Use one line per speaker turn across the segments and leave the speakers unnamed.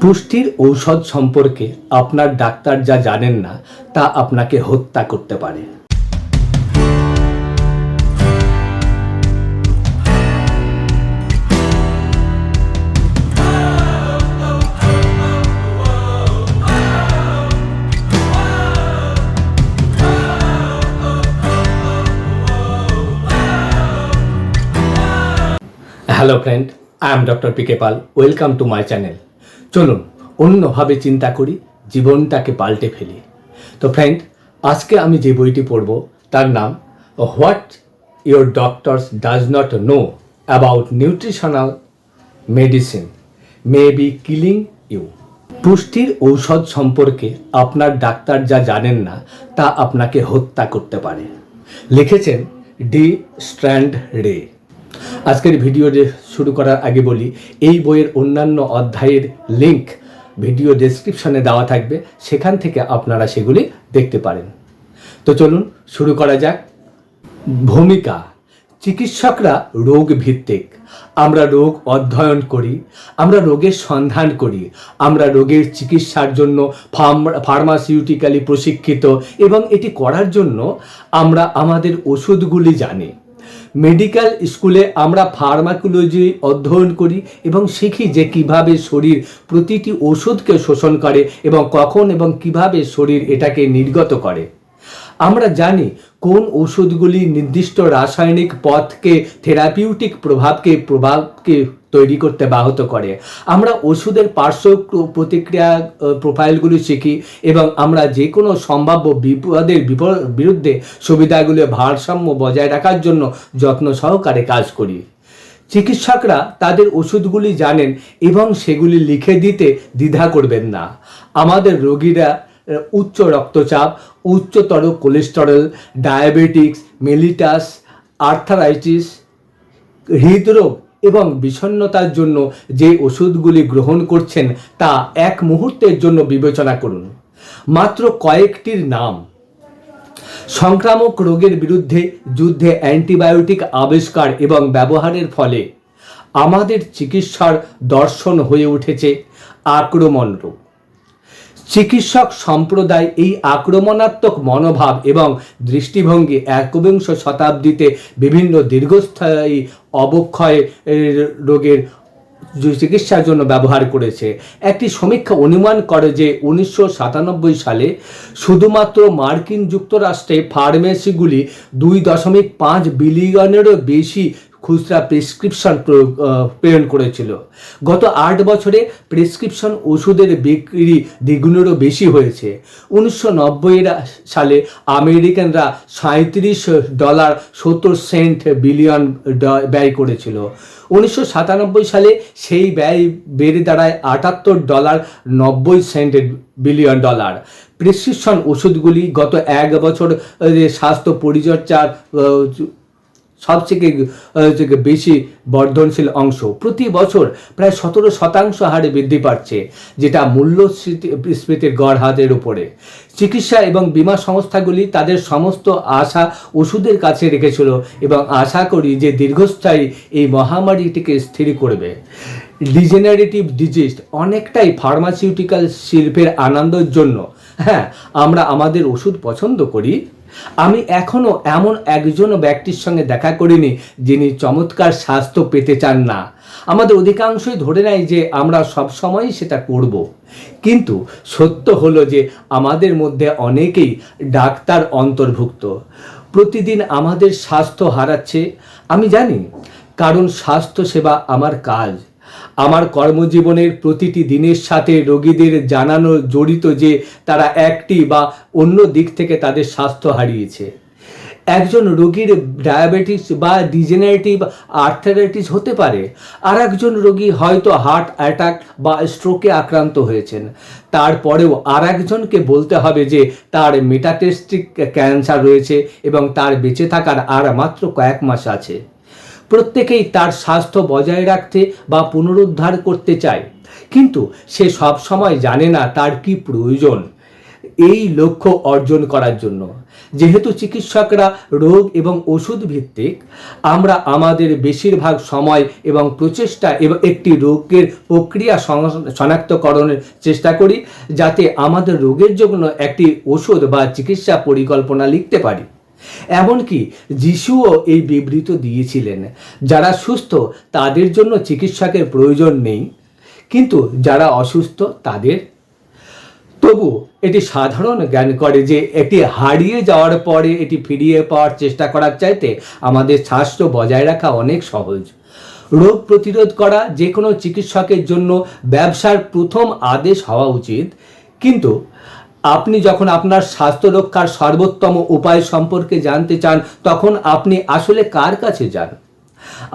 পুষ্টির ঔষধ সম্পর্কে আপনার ডাক্তার যা জানেন না তা আপনাকে হত্যা করতে পারে। Hello friend, I am doctor P K Pal. Welcome to my channel. চলুন অন্যভাবে চিন্তা করি, জীবনটাকে পাল্টে ফেলি। তো ফ্রেন্ড, আজকে আমি যে বইটি পড়ব তার নাম what your doctors does not know about nutritional medicine may be killing you. পুষ্টির ঔষধ সম্পর্কে আপনার ডাক্তার যা জানেন না তা আপনাকে হত্যা করতে পারে। লিখেছেন ডি স্ট্র্যান্ড রে। আজকের ভিডিও শুরু করার আগে বলি, এই বইয়ের অন্যান্য অধ্যায়ের লিঙ্ক ভিডিও ডেসক্রিপশনে দেওয়া থাকবে, সেখান থেকে আপনারা সেগুলি দেখতে পারেন। তো চলুন শুরু করা যাক। ভূমিকা: চিকিৎসকরা রোগ ভিত্তিক। আমরা রোগ অধ্যয়ন করি, আমরা রোগের সন্ধান করি, আমরা রোগের চিকিৎসার জন্য ফার্মাসিউটিক্যালি প্রশিক্ষিত এবং এটি করার জন্য আমরা আমাদের ওষুধগুলি জানি। মেডিকেল স্কুলে আমরা ফার্মাকোলজি অধ্যয়ন করি এবং শিখি যে কিভাবে শরীর প্রতিটি ওষুধকে শোষণ করে এবং কখন এবং কিভাবে শরীর এটাকে নির্গত করে। আমরা জানি কোন ওষুধগুলি নির্দিষ্ট রাসায়নিক পথকে, থেরাপিউটিক প্রভাবকে তৈরি করতে ব্যাহত করে। আমরা ওষুধের পার্শ্ব প্রতিক্রিয়া প্রোফাইলগুলি শিখি এবং আমরা যে কোনো সম্ভাব্য বিপদের বিরুদ্ধে সুবিধাগুলো ভারসাম্য বজায় রাখার জন্য যত্ন সহকারে কাজ করি। চিকিৎসকরা তাদের ওষুধগুলি জানেন এবং সেগুলি লিখে দিতে দ্বিধা করবেন না। আমাদের রোগীরা উচ্চ রক্তচাপ, উচ্চতর কোলেস্টেরল, ডায়াবেটিক্স মেলিটাস, আর্থারাইটিস, হৃদরোগ এবং বিষণ্ণতার জন্য যে ওষুধগুলি গ্রহণ করছেন তা এক মুহূর্তের জন্য বিবেচনা করুন। মাত্র কয়েকটির নাম: সংক্রামক রোগের বিরুদ্ধে যুদ্ধে অ্যান্টিবায়োটিক আবিষ্কার এবং ব্যবহারের ফলে আমাদের চিকিৎসার দর্শন হয়ে উঠেছে আক্রমণ রোগ। চিকিৎসক সম্প্রদায় এই আক্রমণাত্মক মনোভাব এবং দৃষ্টিভঙ্গি একবিংশ শতাব্দীতে বিভিন্ন দীর্ঘস্থায়ী অবক্ষয় রোগের চিকিৎসার জন্য ব্যবহার করেছে। একটি সমীক্ষা অনুমান করে যে 1997 সালে শুধুমাত্র মার্কিন যুক্তরাষ্ট্রে ফার্মেসিগুলি 2.5 বিলিয়নেরও বেশি খুচরা প্রেসক্রিপশন প্রেরণ করেছিল। গত 8 বছরে প্রেসক্রিপশন ওষুধের বিক্রি দ্বিগুণেরও বেশি হয়েছে। 1990 সালে আমেরিকানরা $37.70 বিলিয়ন ব্যয় করেছিল। 1997 সালে সেই ব্যয় বেড়ে দাঁড়ায় $78.90 বিলিয়ন। প্রেসক্রিপশন ওষুধগুলি গত 1 বছর স্বাস্থ্য পরিচর্যার সবথেকে বেশি বর্ধনশীল অংশ। প্রতি বছর প্রায় 17% হারে বৃদ্ধি পাচ্ছে, যেটা মূল্যস্ফীতির গড় হারের উপরে। চিকিৎসা এবং বীমা সংস্থাগুলি তাদের সমস্ত আশা ওষুধের কাছে রেখেছিল এবং আশা করি যে দীর্ঘস্থায়ী এই মহামারীটিকে স্থির করবে। ডিজেনারেটিভ ডিজিজ অনেকটাই ফার্মাসিউটিক্যাল শিল্পের আনন্দের জন্য। হ্যাঁ, আমরা আমাদের ওষুধ পছন্দ করি। আমি এখনও এমন একজন ব্যক্তির সঙ্গে দেখা করিনি যিনি চমৎকার স্বাস্থ্য পেতে চান না। আমাদের অধিকাংশই ধরে নেয় যে আমরা সবসময়ই সেটা করব, কিন্তু সত্য হলো যে আমাদের মধ্যে অনেকেই ডাক্তার অন্তর্ভুক্ত প্রতিদিন আমাদের স্বাস্থ্য হারাচ্ছে। আমি জানি, কারণ স্বাস্থ্যসেবা আমার কাজ। আমার কর্মজীবনের প্রতিটি দিনের সাথে রোগীদের জানানো জড়িত যে তারা একটি বা অন্য দিক থেকে তাদের স্বাস্থ্য হারিয়েছে। একজন রোগীর ডায়াবেটিস বা ডিজেনারেটিভ আর্থারাইটিস হতে পারে, আর একজন রোগী হয়তো হার্ট অ্যাটাক বা স্ট্রোকে আক্রান্ত হয়েছেন। তারপরেও আর একজনকে বলতে হবে যে তার মেটাস্টেটিক ক্যান্সার রয়েছে এবং তার বেঁচে থাকার আর মাত্র কয়েক মাস আছে। প্রত্যেকেই তার স্বাস্থ্য বজায় রাখতে বা পুনরুদ্ধার করতে চায়, কিন্তু সে সব সময় জানে না তার কি প্রয়োজন এই লক্ষ্য অর্জন করার জন্য। যেহেতু চিকিৎসকরা রোগ এবং ওষুধ ভিত্তিক, আমরা আমাদের বেশিরভাগ সময় এবং প্রচেষ্টা এবং একটি রোগের প্রক্রিয়া শনাক্তকরণের চেষ্টা করি, যাতে আমাদের রোগের জন্য একটি ওষুধ বা চিকিৎসা পরিকল্পনা লিখতে পারি। এমনকি যিশুও এই বিবৃতি দিয়েছিলেন, যারা সুস্থ তাদের জন্য চিকিৎসকের প্রয়োজন নেই, কিন্তু যারা অসুস্থ তাদের। তবু এটি সাধারণ জ্ঞান করে যে এটি হারিয়ে যাওয়ার পরে এটি ফিরিয়ে পাওয়ার চেষ্টা করার চাইতে আমাদের স্বাস্থ্য বজায় রাখা অনেক সহজ। রোগ প্রতিরোধ করা যে কোনো চিকিৎসকের জন্য ব্যবসার প্রথম আদেশ হওয়া উচিত, কিন্তু আপনি যখন আপনার স্বাস্থ্য রক্ষার সর্বোত্তম উপায় সম্পর্কে জানতে চান, তখন আপনি আসলে কার কাছে যান?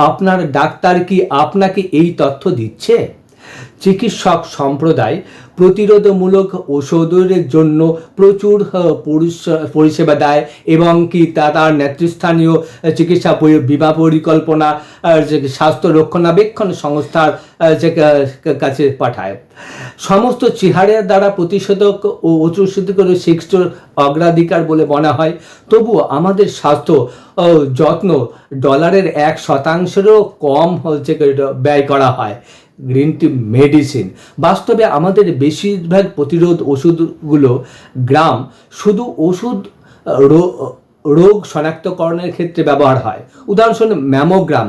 আপনার ডাক্তার কি আপনাকে এই তথ্য দিচ্ছে? চিকিৎসক সম্প্রদায় প্রতিরোধমূলক ওষুধের জন্য প্রচুর পরিষেবা দেয় এবং কি তার নেতৃস্থানীয় চিকিৎসা বীমা পরিকল্পনা স্বাস্থ্য রক্ষণাবেক্ষণ সংস্থার কাছে পাঠায়। সমস্ত চেহারার দ্বারা প্রতিষেধক ও ওষুধের শ্রেষ্ঠ অগ্রাধিকার বলে মনে হয়। তবুও আমাদের স্বাস্থ্য যত্ন $1 কম ব্যয় করা হয় গ্রিন টি মেডিসিন। বাস্তবে আমাদের বেশিরভাগ প্রতিরোধ ওষুধগুলো গ্রাম শুধু ওষুধ রোগ শনাক্তকরণের ক্ষেত্রে ব্যবহার হয়। উদাহরণস্বরূপ ম্যামোগ্রাম,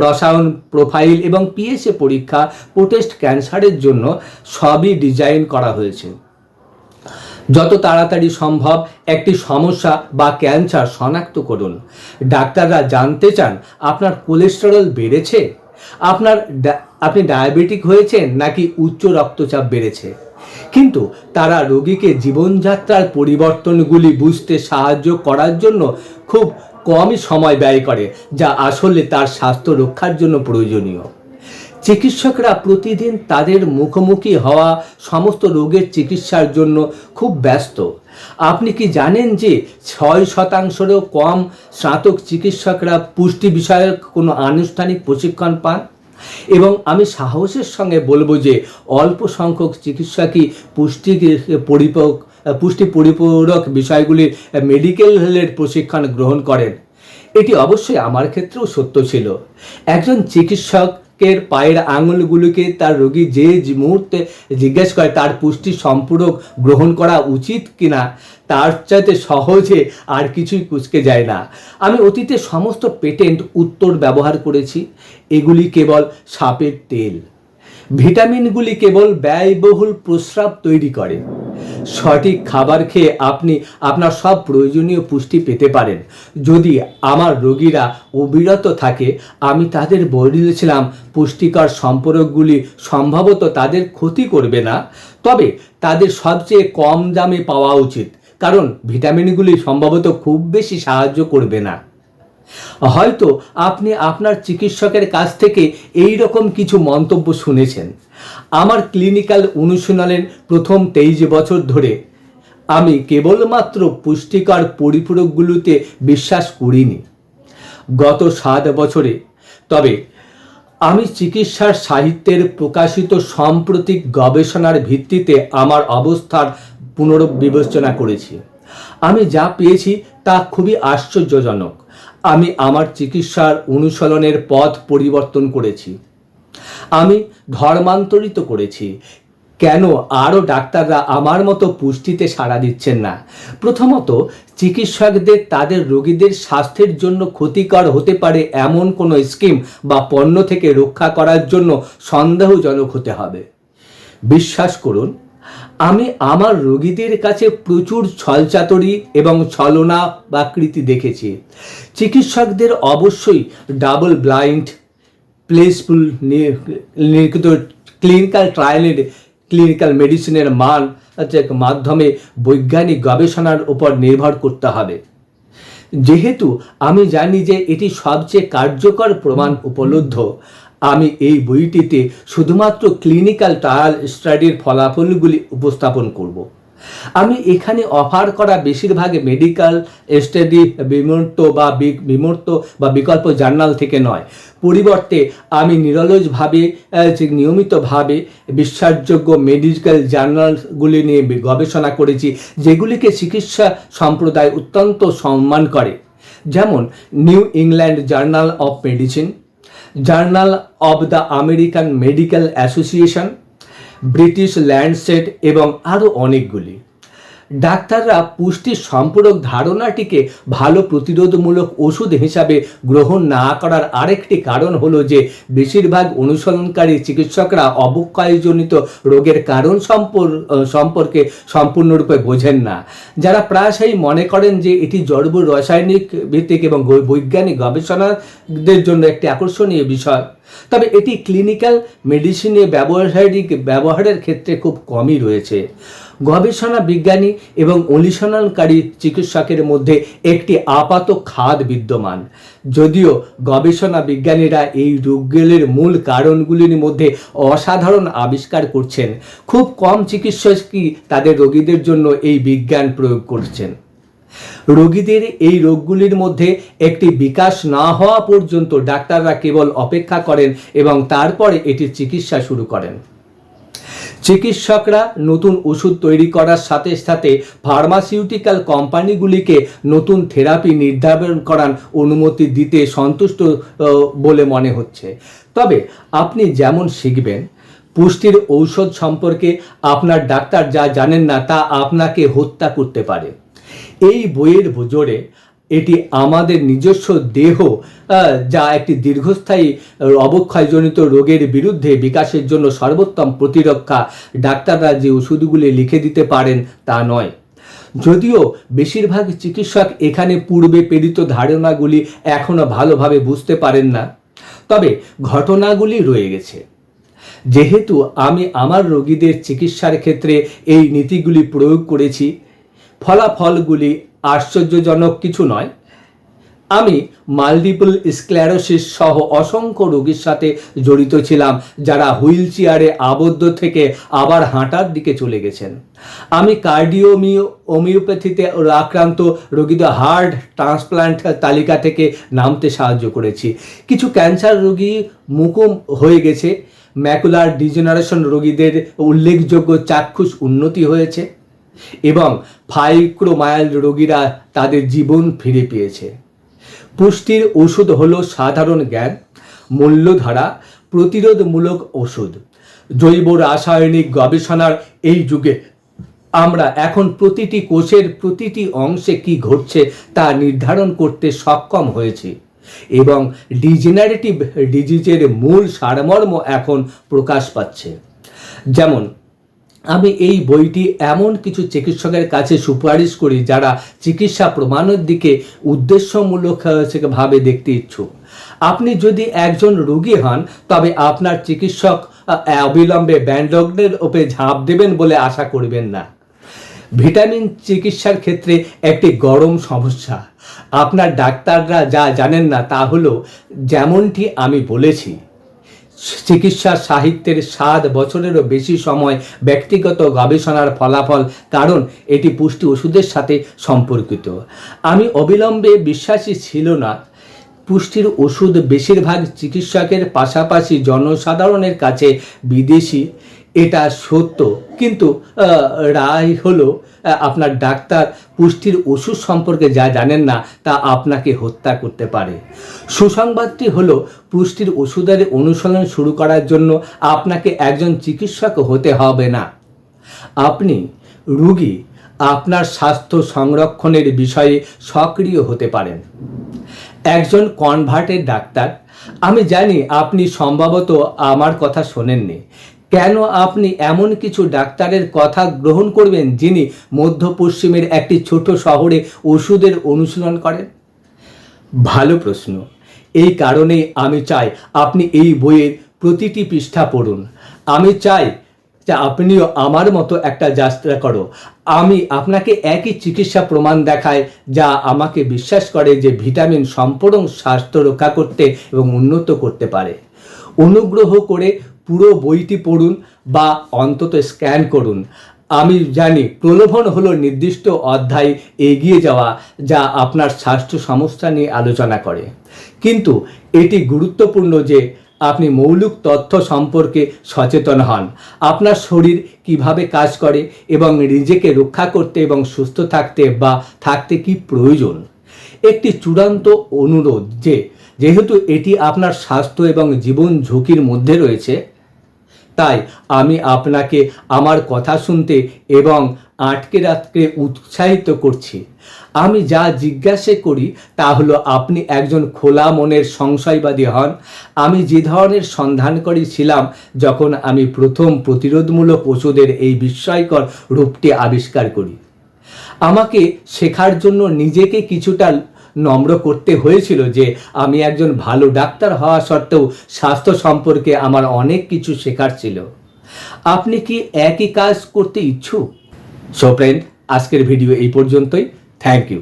রসায়ন প্রোফাইল এবং পিএসএ পরীক্ষা প্রোস্টেট ক্যান্সারের জন্য সবই ডিজাইন করা হয়েছে। যত তাড়াতাড়ি সম্ভব একটি সমস্যা বা ক্যান্সার শনাক্ত করুন। ডাক্তাররা জানতে চান আপনার কোলেস্টেরল বেড়েছে, আপনি ডায়াবেটিক হয়েছেন নাকি উচ্চ রক্তচাপ বেড়েছে। কিন্তু তারা রোগীকে জীবনযাত্রার পরিবর্তনগুলি বুঝতে সাহায্য করার জন্য খুব কমই সময় ব্যয় করে, যা আসলে তার স্বাস্থ্য রক্ষার জন্য প্রয়োজনীয়। চিকিৎসকরা প্রতিদিন তাদের মুখোমুখি হওয়া সমস্ত রোগের চিকিৎসার জন্য খুব ব্যস্ত। আপনি কি জানেন যে 6%-ও কম স্নাতক চিকিৎসকরা পুষ্টি বিষয়ক কোনো আনুষ্ঠানিক প্রশিক্ষণ পান? এবং আমি সাহসের সঙ্গে বলবো যে অল্প সংখ্যক চিকিৎসকই পুষ্টি পরিপূরক বিষয়গুলির মেডিকেলের প্রশিক্ষণ গ্রহণ করেন। এটি অবশ্যই আমার ক্ষেত্রেও সত্য ছিল। একজন চিকিৎসকের পায়ের আঙুলগুলিকে তার রোগী যে মুহূর্তে জিজ্ঞেস করে তার পুষ্টি সম্পূরক গ্রহণ করা উচিত কিনা, তার চাইতে সহজে আর কিছুই কুঁচকে যায় না। আমি অতীতে সমস্ত পেটেন্ট উত্তর ব্যবহার করেছি। এগুলি কেবল সাপের তেল। ভিটামিনগুলি কেবল ব্যয়বহুল প্রস্রাব তৈরি করে। সঠিক খাবার খেয়ে আপনি আপনার সব প্রয়োজনীয় পুষ্টি পেতে পারেন। যদি আমার রোগীরা অবিরত থাকে, আমি তাদের বলেছিলাম পুষ্টিকর সম্পর্কগুলি সম্ভবত তাদের ক্ষতি করবে না, তবে তাদের সবচেয়ে কম দামে পাওয়া উচিত, কারণ ভিটামিনগুলি সম্ভবত খুব বেশি সাহায্য করবে না। হয়তো আপনি আপনার চিকিৎসকের কাছ থেকে এই রকম কিছু মন্তব্য শুনেছেন। আমার ক্লিনিক্যাল অনুশীলনের প্রথম 23 বছর ধরে আমি কেবলমাত্র পুষ্টিকর পরিপূরকগুলোতে বিশ্বাস করিনি। গত 7 বছরে তবে আমি চিকিৎসার সাহিত্যের প্রকাশিত সাম্প্রতিক গবেষণার ভিত্তিতে আমার অবস্থার পুনর্বিবেচনা করেছি। আমি যা পেয়েছি তা খুবই আশ্চর্যজনক। আমি আমার চিকিৎসার অনুশীলনের পথ পরিবর্তন করেছি। আমি ধর্মান্তরিত করেছি। কেন আরও ডাক্তাররা আমার মতো পুষ্টিতে সাড়া দিচ্ছেন না? প্রথমত, চিকিৎসকদের তাদের রোগীদের স্বাস্থ্যের জন্য ক্ষতিকর হতে পারে এমন কোনো স্কিম বা পণ্য থেকে রক্ষা করার জন্য সন্দেহজনক হতে হবে। বিশ্বাস করুন, আমি আমার রোগীদের কাছে প্রচুর ছলচাতুরি এবং ছলনা বা কৃতি দেখেছি। চিকিৎসকদের অবশ্যই ডাবল ব্লাইন্ড প্লেসফুল নির্মিত ক্লিনিক্যাল ট্রায়ালের ক্লিনিক্যাল মেডিসিনের মান মাধ্যমে বৈজ্ঞানিক গবেষণার উপর নির্ভর করতে হবে। যেহেতু আমি জানি যে এটি সবচেয়ে কার্যকর প্রমাণ উপলব্ধ, আমি এই বইটিতে শুধুমাত্র ক্লিনিক্যাল ট্রায়াল স্টাডির ফলাফলগুলি উপস্থাপন করব। আমি এখানে অফার করা বেশিরভাগ মেডিকেল স্টাডি বিমূর্ত বা বিকল্প জার্নাল থেকে নয়, পরিবর্তে আমি নিয়মিতভাবে বিশ্বাসযোগ্য মেডিকেল জার্নালগুলি নিয়ে গবেষণা করেছি, যেগুলিকে চিকিৎসা সম্প্রদায় অত্যন্ত সম্মান করে, যেমন new England journal of medicine, journal of the American medical association, British Landsat এবং আরও অনেকগুলি। ডাক্তাররা পুষ্টির সম্পূরক ধারণাটিকে ভালো প্রতিরোধমূলক ওষুধ হিসাবে গ্রহণ না করার আরেকটি কারণ হলো যে বেশিরভাগ অনুসরণকারী চিকিৎসকরা অবক্ষয়জনিত রোগের কারণ সম্পর্কে সম্পূর্ণরূপে বোঝেন না, যারা প্রায়শই মনে করেন যে এটি জড় রাসায়নিক ভিত্তিক এবং বৈজ্ঞানিক গবেষণাদের জন্য একটি আকর্ষণীয় বিষয়। তবে এটি ক্লিনিক্যাল মেডিসিনে ব্যবহারের ক্ষেত্রে খুব কমই রয়েছে। গবেষণা বিজ্ঞানী এবং অনুসরণকারী চিকিৎসকের মধ্যে একটি আপাত খাদ বিদ্যমান, যদিও গবেষণা বিজ্ঞানীরা এই রোগগুলির মূল কারণগুলির মধ্যে অসাধারণ আবিষ্কার করছেন। খুব কম চিকিৎসকই তাদের রোগীদের জন্য এই বিজ্ঞান প্রয়োগ করছেন। রোগীদের এই রোগগুলির মধ্যে একটি বিকাশ না হওয়া পর্যন্ত ডাক্তাররা কেবল অপেক্ষা করেন এবং তারপরে এটির চিকিৎসা শুরু করেন। চিকিৎসকরা নতুন ওষুধ তৈরি করার সাথে সাথে ফার্মাসিউটিক্যাল কোম্পানিগুলিকে নতুন থেরাপি নির্ধারণ করার অনুমতি দিতে সন্তুষ্ট বলে মনে হচ্ছে। তবে আপনি যেমন শিখবেন, পুষ্টির ঔষধ সম্পর্কে আপনার ডাক্তার যা জানেন না তা আপনাকে হত্যা করতে পারে। এই বইয়ের জোরে এটি আমাদের নিজস্ব দেহ যা একটি দীর্ঘস্থায়ী অবক্ষয়জনিত রোগের বিরুদ্ধে বিকাশের জন্য সর্বোত্তম প্রতিরক্ষা। ডাক্তাররা যে ওষুধগুলি লিখে দিতে পারেন তা নয়। যদিও বেশিরভাগ চিকিৎসক এখানে পূর্বে প্রেরিত ধারণাগুলি এখনও ভালোভাবে বুঝতে পারেন না, তবে ঘটনাগুলি রয়ে গেছে। যেহেতু আমি আমার রোগীদের চিকিৎসার ক্ষেত্রে এই নীতিগুলি প্রয়োগ করেছি, ফলাফলগুলি আশ্চর্যজনক কিছু নয়। আমি মাল্টিপল স্ক্লেরোসিস সহ অসংখ্য রোগীর সাথে জড়িত ছিলাম, যারা হুইল চেয়ারে আবদ্ধ থেকে আবার হাঁটার দিকে চলে গেছেন। আমি হোমিওপ্যাথিতে আক্রান্ত রোগীদের হার্ট ট্রান্সপ্লান্ট তালিকা থেকে নামতে সাহায্য করেছি। কিছু ক্যান্সার রোগী মুকুম হয়ে গেছে। ম্যাকুলার ডিজেনারেশন রোগীদের উল্লেখযোগ্য চাক্ষুষ উন্নতি হয়েছে এবং ফাইব্রোমায়ালজিয়া রোগীরা তাদের জীবন ফিরে পেয়েছে। পুষ্টির ওষুধ হলো সাধারণ জ্ঞান, মূল্যধারা, প্রতিরোধমূলক ওষুধ। জৈব রাসায়নিক গবেষণার এই যুগে আমরা এখন প্রতিটি কোষের প্রতিটি অংশে কি ঘটছে তা নির্ধারণ করতে সক্ষম হয়েছি এবং ডিজেনারেটিভ ডিজিজের মূল সারমর্ম এখন প্রকাশ পাচ্ছে। যেমন আমি এই বইটি এমন কিছু চিকিৎসকের কাছে সুপারিশ করি যারা চিকিৎসা প্রমাণের দিকে উদ্দেশ্যমূলকভাবে দেখতে ইচ্ছুক। আপনি যদি একজন রোগী হন, তবে আপনার চিকিৎসক অবিলম্বে ব্যান্ডগ্নের ওপরে ঝাঁপ দেবেন বলে আশা করবেন না। ভিটামিন চিকিৎসার ক্ষেত্রে একটি গরম সমস্যা। আপনার ডাক্তাররা যা জানেন না তা হলো, যেমনটি আমি বলেছি, চিকিৎসা সাহিত্যের 7 বছরেরও বেশি সময় ব্যক্তিগত গবেষণার ফলাফল, কারণ এটি পুষ্টি ওষুধের সাথে সম্পর্কিত। আমি অবিলম্বে বিশ্বাসী ছিল না। পুষ্টির ওষুধ বেশিরভাগ চিকিৎসকের পাশাপাশি জনসাধারণের কাছে বিদেশি, এটা সত্য, কিন্তু রায় হলো আপনার ডাক্তার পুষ্টির ওষুধ সম্পর্কে যা জানেন না তা আপনাকে হত্যা করতে পারে। সুসংবাদটি হলো, পুষ্টির ওষুধের অনুসরণ শুরু করার জন্য আপনাকে একজন চিকিৎসক হতে হবে না। আপনি রোগী আপনার স্বাস্থ্য সংরক্ষণের বিষয়ে সক্রিয় হতে পারেন। একজন কনভার্টেড ডাক্তার, আমি জানি আপনি সম্ভবত আমার কথা শোনেননি। কেন আপনি এমন কিছু ডাক্তারের কথা গ্রহণ করবেন যিনি মধ্য পশ্চিমের একটি ছোট শহরে ওষুধের অনুশীলন করেন? ভালো প্রশ্ন। এই কারণেই আমি চাই আপনি এই বইয়ের প্রতিটি পৃষ্ঠা পড়ুন। আমি চাই যে আপনিও আমার মতো একটা যাত্রা করো। আমি আপনাকে একই চিকিৎসা প্রমাণ দেখাই যা আমাকে বিশ্বাস করে যে ভিটামিন সম্পূর্ণ স্বাস্থ্য রক্ষা করতে এবং উন্নত করতে পারে। অনুগ্রহ করে পুরো বইটি পড়ুন বা অন্তত স্ক্যান করুন। আমি জানি প্রলোভন হলো নির্দিষ্ট অধ্যায় এগিয়ে যাওয়া যা আপনার স্বাস্থ্য সমস্যা নিয়ে আলোচনা করে, কিন্তু এটি গুরুত্বপূর্ণ যে আপনি মৌলিক তথ্য সম্পর্কে সচেতন হন, আপনার শরীর কিভাবে কাজ করে এবং নিজেকে রক্ষা করতে এবং সুস্থ থাকতে বা থাকতে কি প্রয়োজন। একটি চূড়ান্ত অনুরোধ যে যেহেতু এটি আপনার স্বাস্থ্য এবং জীবন ঝুঁকির মধ্যে রয়েছে, তাই আমি আপনাকে আমার কথা শুনতে এবং আটকে রাখতে উৎসাহিত করছি। আমি যা জিজ্ঞাসা করি তা হলো আপনি একজন খোলা মনের সংশয়বাদী হন। আমি যে ধরনের সন্ধানকারী ছিলাম যখন আমি প্রথম প্রতিরোধমূলক ওষুধের এই বিস্ময়কর রূপটি আবিষ্কার করি। আমাকে শেখার জন্য নিজেকে কিছুটা নম্র করতে হয়েছিল যে আমি একজন ভালো ডাক্তার হওয়া সত্ত্বেও স্বাস্থ্য সম্পর্কে আমার অনেক কিছু শেখার ছিল। আপনি কি একই কাজ করতে ইচ্ছুক? সো ফ্রেন্ড, আজকের ভিডিও এই পর্যন্তই। Thank you.